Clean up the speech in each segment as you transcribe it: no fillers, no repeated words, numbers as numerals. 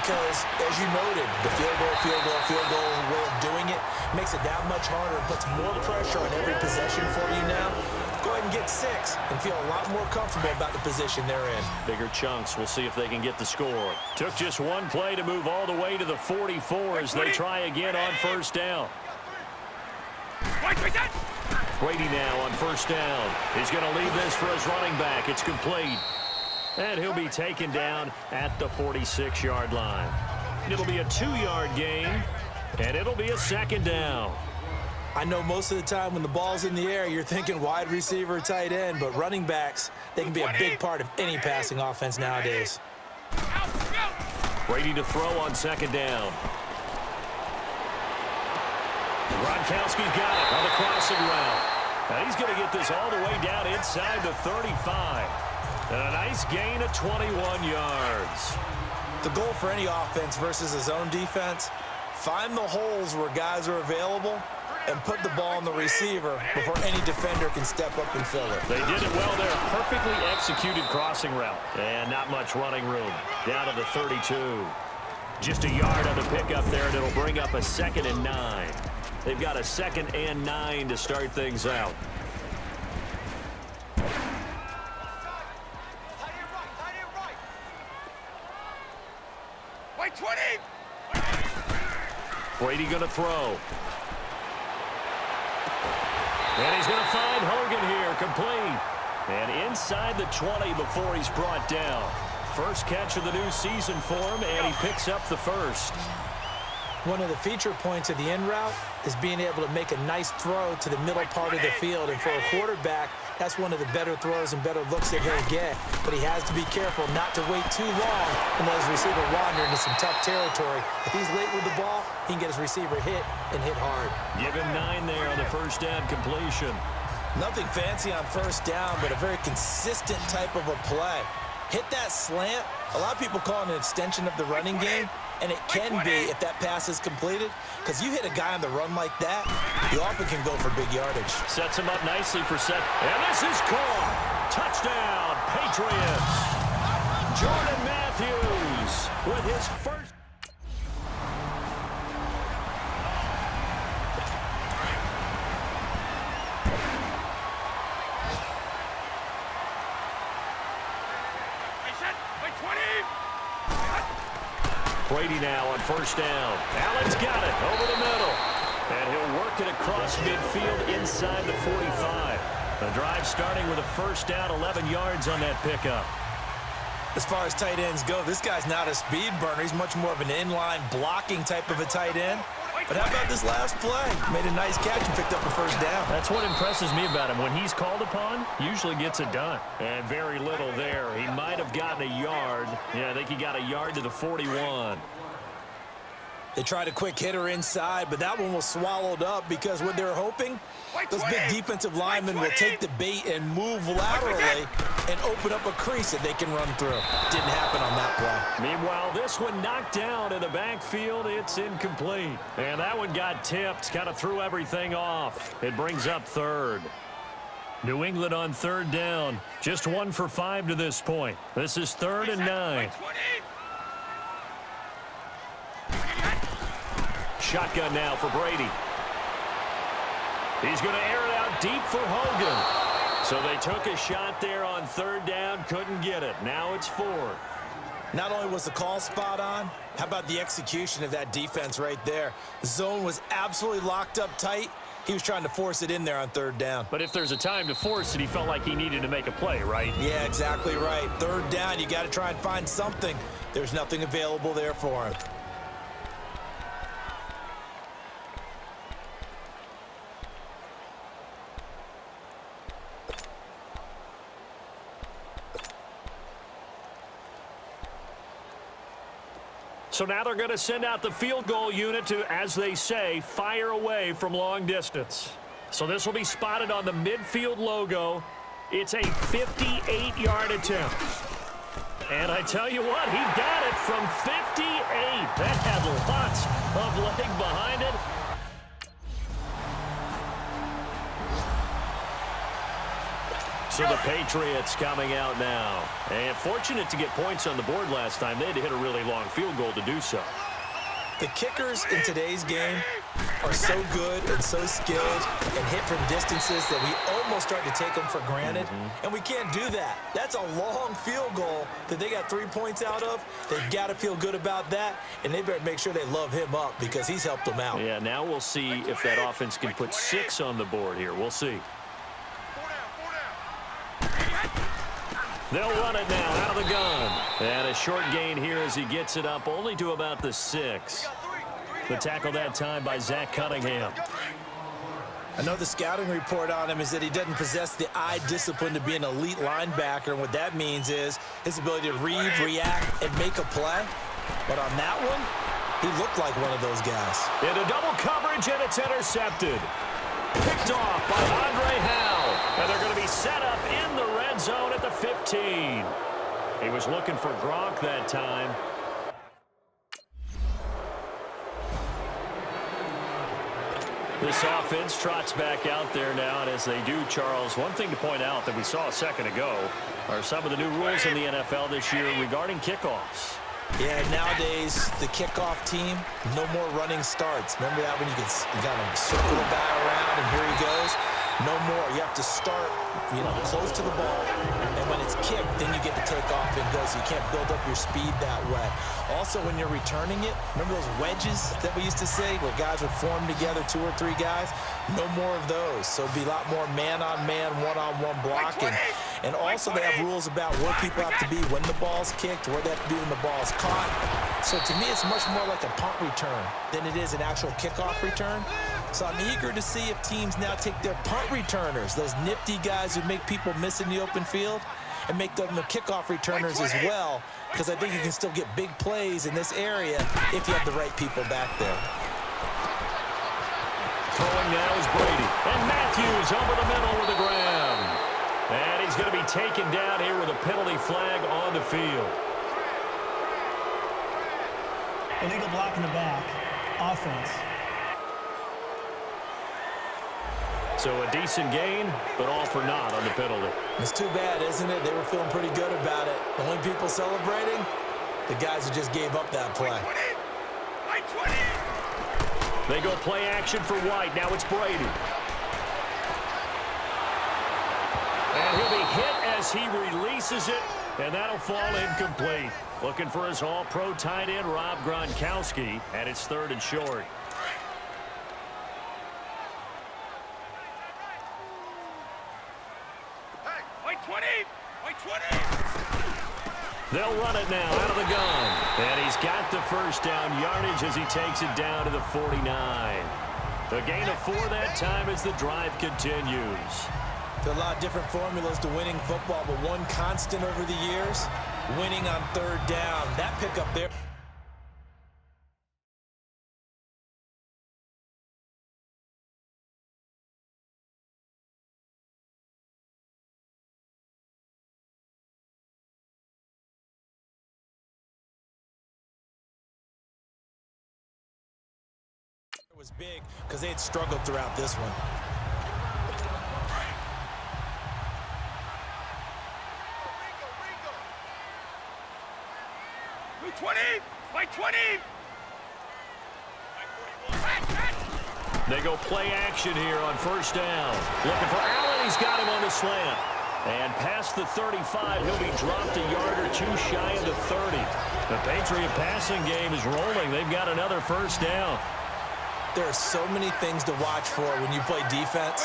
because, as you noted, the field goal way of doing it makes it that much harder and puts more pressure on every possession for you now. Go ahead and get 6 and feel a lot more comfortable about the position they're in. Bigger chunks. We'll see if they can get the score. Took just one play to move all the way to the 44 as they try again on first down. Brady now on first down. He's going to leave this for his running back. It's complete. And he'll be taken down at the 46-yard line. It'll be a 2-yard gain, and it'll be a second down. I know most of the time when the ball's in the air, you're thinking wide receiver, tight end, but running backs, they can be a big part of any passing offense nowadays. Brady to throw on second down. Gronkowski's got it on the crossing route. Now he's going to get this all the way down inside the 35. And a nice gain of 21 yards. The goal for any offense versus his own defense, find the holes where guys are available and put the ball on the receiver before any defender can step up and fill it. They did it well there. Perfectly executed crossing route. And not much running room. Down to the 32. Just a yard on the pickup there, and it'll bring up a 2nd and 9. They've got a 2nd and 9 to start things out. Brady going to throw. And he's going to find Hogan here, complete. And inside the 20 before he's brought down. First catch of the new season for him, and he picks up the first. One of the feature points of the in route is being able to make a nice throw to the middle part of the field. And for a quarterback, that's one of the better throws and better looks that he'll get. But he has to be careful not to wait too long and let his receiver wander into some tough territory. If he's late with the ball, he can get his receiver hit and hit hard. Give him 9 there on the first down completion. Nothing fancy on first down, but a very consistent type of a play. Hit that slant. A lot of people call it an extension of the running game. And it can be if that pass is completed, because you hit a guy on the run like that, you often can go for big yardage. Sets him up nicely for set. And this is caught. Touchdown, Patriots. Jordan Matthews with his first. Brady now on first down. Allen's got it over the middle. And he'll work it across midfield inside the 45. The drive starting with a first down, 11 yards on that pickup. As far as tight ends go, this guy's not a speed burner. He's much more of an inline blocking type of a tight end. But how about this last play? Made a nice catch and picked up a first down. That's what impresses me about him. When he's called upon, usually gets it done. And very little there. He might have gotten a yard. Yeah, I think he got a yard to the 41. They tried a quick hitter inside, but that one was swallowed up because what they're hoping, those big defensive linemen will take the bait and move laterally and open up a crease that they can run through. Didn't happen on that play. Meanwhile, this one knocked down in the backfield. It's incomplete. And that one got tipped, kind of threw everything off. It brings up third. New England on third down. Just 1 for 5 to this point. This is 3rd and 9. Shotgun now for Brady. He's going to air it out deep for Hogan. So they took a shot there on third down, couldn't get it. Now it's 4th. Not only was the call spot on, how about the execution of that defense right there? The zone was absolutely locked up tight. He was trying to force it in there on third down. But if there's a time to force it, he felt like he needed to make a play, right? Yeah, exactly right. Third down, you got to try and find something. There's nothing available there for him. So now they're going to send out the field goal unit to, as they say, fire away from long distance. So this will be spotted on the midfield logo. It's a 58-yard attempt. And I tell you what, he got it from 58. That had lots of leg behind it. So the Patriots coming out now. And fortunate to get points on the board last time. They had to hit a really long field goal to do so. The kickers in today's game are so good and so skilled and hit from distances that we almost start to take them for granted. And we can't do that. That's a long field goal that they got 3 points out of. They've got to feel good about that, and they better make sure they love him up because he's helped them out. Yeah, now we'll see if that offense can put 6 on the board here. We'll see. They'll run it now out of the gun. And a short gain here as he gets it up only to about the 6. The tackle that time by Zach Cunningham. I know the scouting report on him is that he doesn't possess the eye discipline to be an elite linebacker. And what that means is his ability to read, react, and make a play. But on that one, he looked like one of those guys. Into double coverage, and it's intercepted. Picked off by Andre Howe. And they're going to be set up in the red zone at the 15. He was looking for Gronk that time. This offense trots back out there now, and as they do, Charles, one thing to point out that we saw a second ago are some of the new rules in the NFL this year regarding kickoffs. Yeah, nowadays, the kickoff team, no more running starts. Remember that when you got to circle the guy around and here he goes? No more. You have to start, close to the ball. And when it's kicked, then you get to take off and go. So you can't build up your speed that way. Also, when you're returning it, remember those wedges that we used to say where guys would form together, 2 or 3 guys? No more of those. So it'll be a lot more man-on-man, one-on-one blocking. And also they have rules about where people have to be when the ball's kicked, where they have to be when the ball's caught. So to me, it's much more like a punt return than it is an actual kickoff return. So I'm eager to see if teams now take their punt returners, those nifty guys who make people miss in the open field, and make them the kickoff returners as well, because I think you can still get big plays in this area if you have the right people back there. Throwing now is Brady. And Matthews over the middle with the grab. And he's going to be taken down here with a penalty flag on the field. Illegal block in the back. Offense. So a decent gain, but all for naught on the penalty. It's too bad, isn't it? They were feeling pretty good about it. The only people celebrating, the guys who just gave up that play. They go play action for White. Now it's Brady. And he'll be hit as he releases it, and that'll fall incomplete. Looking for his all-pro tight end, Rob Gronkowski, and it's 3rd and short. They'll run it now out of the gun. And he's got the first down yardage as he takes it down to the 49. A gain of 4 that time as the drive continues. There are a lot of different formulas to winning football, but one constant over the years, winning on 3rd down. That pickup there. Was big because they had struggled throughout this one. They go play action here on 1st down. Looking for Allen. He's got him on the slant. And past the 35, he'll be dropped a yard or 2 shy of the 30. The Patriot passing game is rolling. They've got another 1st down. There are so many things to watch for when you play defense,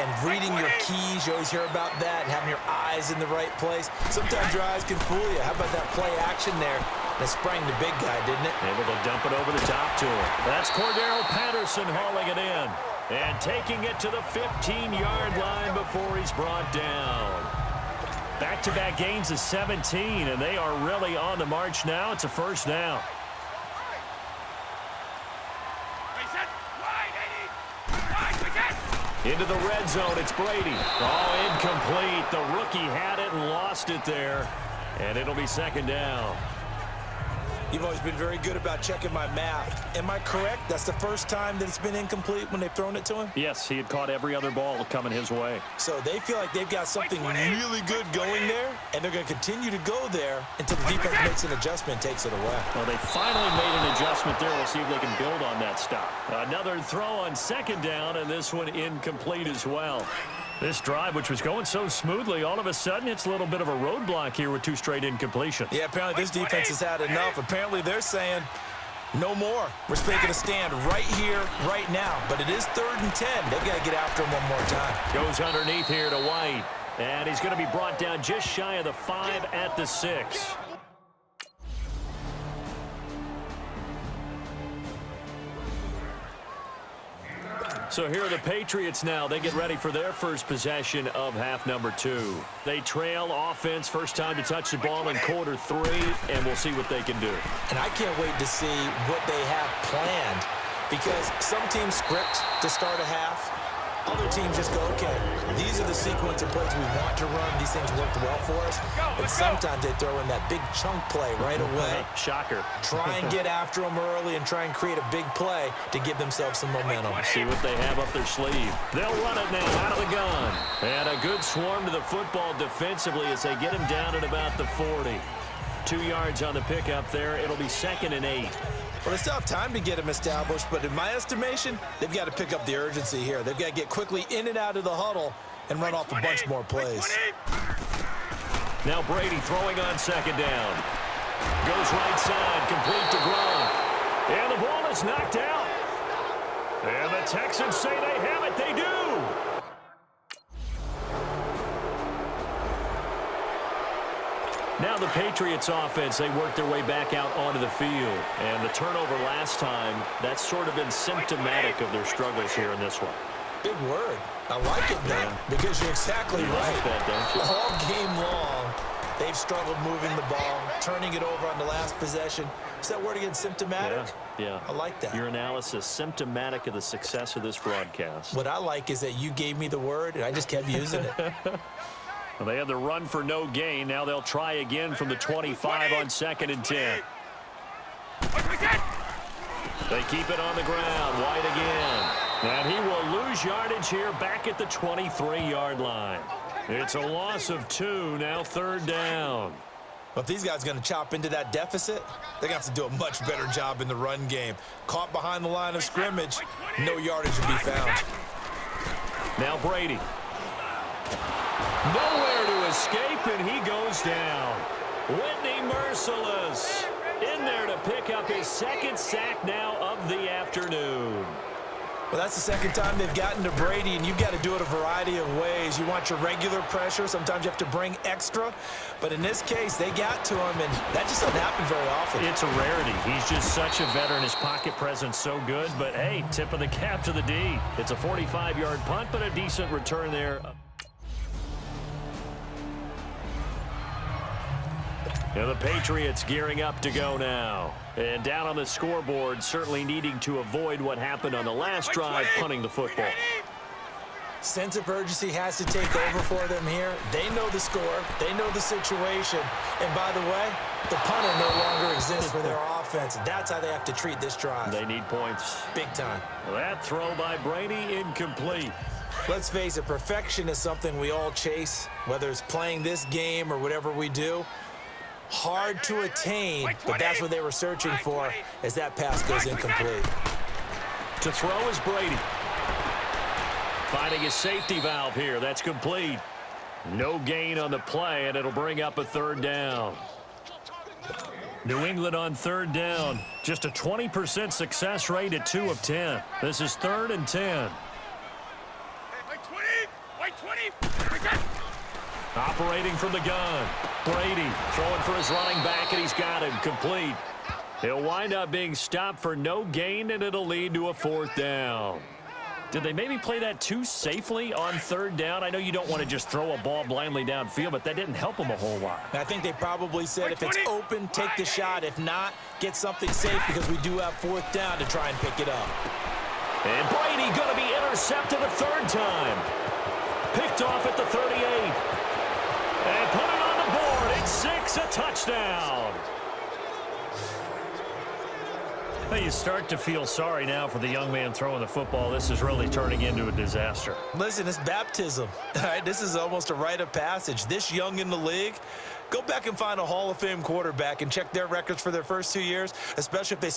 and reading your keys, you always hear about that, and having your eyes in the right place. Sometimes your eyes can fool you. How about that play action there? That sprang the big guy, didn't it? Able to dump it over the top to him. That's Cordero Patterson hauling it in and taking it to the 15-yard line before he's brought down. Back-to-back gains of 17, and they are really on the march now. It's a 1st down. Into the red zone, it's Brady. Oh, incomplete. The rookie had it and lost it there. And it'll be 2nd down. You've always been very good about checking my math. Am I correct? That's the first time that it's been incomplete when they've thrown it to him? Yes, he had caught every other ball coming his way. So they feel like they've got something really good going there, and they're going to continue to go there until the defense makes an adjustment and takes it away. Well, they finally made an adjustment there. We'll see if they can build on that stop. Another throw on second down, and this one incomplete as well. This drive, which was going so smoothly, all of a sudden it's a little bit of a roadblock here with 2 straight incompletions. Yeah, apparently this defense has had enough. Apparently they're saying no more. We're making a stand right here, right now. But it is 3rd and 10. They've got to get after him one more time. Goes underneath here to White. And he's going to be brought down just shy of the 5 at the 6. So here are the Patriots now. They get ready for their first possession of half number 2. They trail offense, first time to touch the ball in quarter 3, and we'll see what they can do. And I can't wait to see what they have planned, because some teams script to start a half. Other teams just go, okay, these are the sequence of plays we want to run. These things worked well for us. But sometimes they throw in that big chunk play right away. Shocker. Try and get after them early and try and create a big play to give themselves some momentum. See what they have up their sleeve. They'll run it now out of the gun. And a good swarm to the football defensively as they get him down at about the 40. 2 yards on the pickup there. It'll be 2nd and 8. Well, they still have time to get him established, but in my estimation, they've got to pick up the urgency here. They've got to get quickly in and out of the huddle and run off a bunch more plays. Now Brady throwing on second down. Goes right side, complete to Gronk. And the ball is knocked out. And the Texans say they have it. They do. Now the Patriots offense, they work their way back out onto the field. And the turnover last time, that's sort of been symptomatic of their struggles here in this one. Big word. I like it now, because you're exactly right. That, don't you? All game long, they've struggled moving the ball, turning it over on the last possession. Is that word again, symptomatic? Yeah. I like that. Your analysis, symptomatic of the success of this broadcast. What I like is that you gave me the word, and I just kept using it. Well, they had the run for no gain. Now they'll try again from the 25 on 2nd and 10. They keep it on the ground. White again. And he will lose yardage here back at the 23-yard line. It's a loss of 2, now 3rd down. Well, if these guys are going to chop into that deficit, they're going to have to do a much better job in the run game. Caught behind the line of scrimmage, no yardage will be found. Now Brady. Nowhere to escape, and he goes down. Whitney Merciless in there to pick up his 2nd sack now of the afternoon. Well, that's the 2nd time they've gotten to Brady, and you've got to do it a variety of ways. You want your regular pressure. Sometimes you have to bring extra. But in this case, they got to him, and that just doesn't happen very often. It's a rarity. He's just such a veteran. His pocket presence so good. But, hey, tip of the cap to the D. It's a 45-yard punt, but a decent return there. And the Patriots gearing up to go now. And down on the scoreboard, certainly needing to avoid what happened on the last drive, punting the football. Sense of urgency has to take over for them here. They know the score. They know the situation. And by the way, the punter no longer exists for their offense. That's how they have to treat this drive. They need points. Big time. That throw by Brady incomplete. Let's face it, perfection is something we all chase, whether it's playing this game or whatever we do. Hard to attain, but that's what they were searching for as that pass goes incomplete. To throw is Brady. Finding his safety valve here. That's complete. No gain on the play, and it'll bring up a 3rd down. New England on 3rd down. Just a 20% success rate at 2 of 10. This is 3rd and 10. Operating from the gun. Brady throwing for his running back, and he's got him complete. He'll wind up being stopped for no gain, and it'll lead to a 4th down. Did they maybe play that too safely on 3rd down? I know you don't want to just throw a ball blindly downfield, but that didn't help them a whole lot. I think they probably said if it's open, take the shot. If not, get something safe because we do have 4th down to try and pick it up. And Brady going to be intercepted a 3rd time. Picked off at the 38. And put it on the board. It's 6, a touchdown. Well, you start to feel sorry now for the young man throwing the football. This is really turning into a disaster. Listen, it's baptism. All right, this is almost a rite of passage. This young in the league, go back and find a Hall of Fame quarterback and check their records for their first 2 years, especially if they start